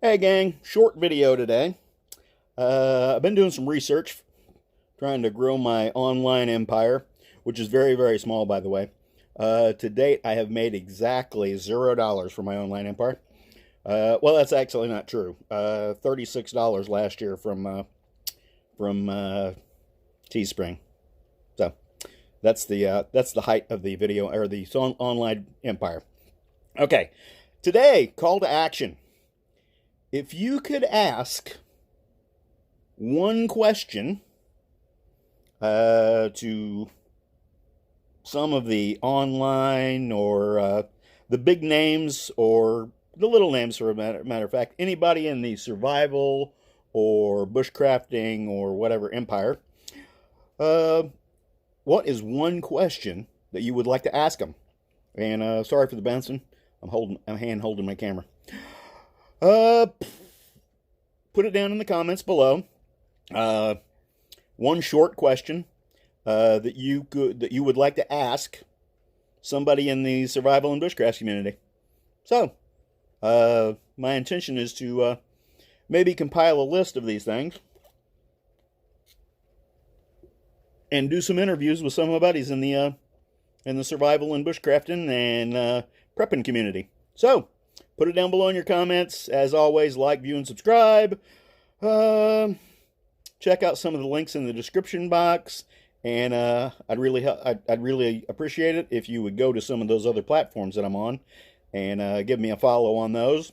Hey gang, short video today. I've been doing some research trying to grow my online empire, which is very, very small, by the way. To date, I have made exactly $0 for my online empire. Well, that's actually not true. $36 last year from Teespring. So that's the height of the video or the song online empire. Okay, today call to action. If you could ask one question to some of the online or the big names or the little names, for a matter of fact, anybody in the survival or bushcrafting or whatever empire, uh, what is one question that you would like to ask them? And sorry for the bouncing. I'm hand holding my camera. Uh, Put it down in the comments below. Uh, One short question that you would like to ask somebody in the survival and bushcraft community. So, my intention is to maybe compile a list of these things and do some interviews with some of my buddies in the survival and bushcrafting and prepping community. So, put it down below in your comments. As always, like, view, and subscribe. Check out some of the links in the description box, and I'd really appreciate it if you would go to some of those other platforms that I'm on and give me a follow on those.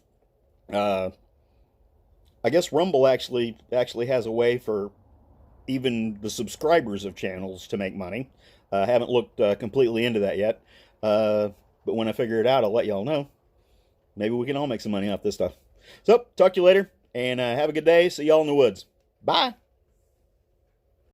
Uh, I guess Rumble actually has a way for even the subscribers of channels to make money. I haven't looked completely into that yet, but when I figure it out, I'll let y'all know. Maybe we can all make some money off this stuff. So, talk to you later, and have a good day. See y'all in the woods. Bye.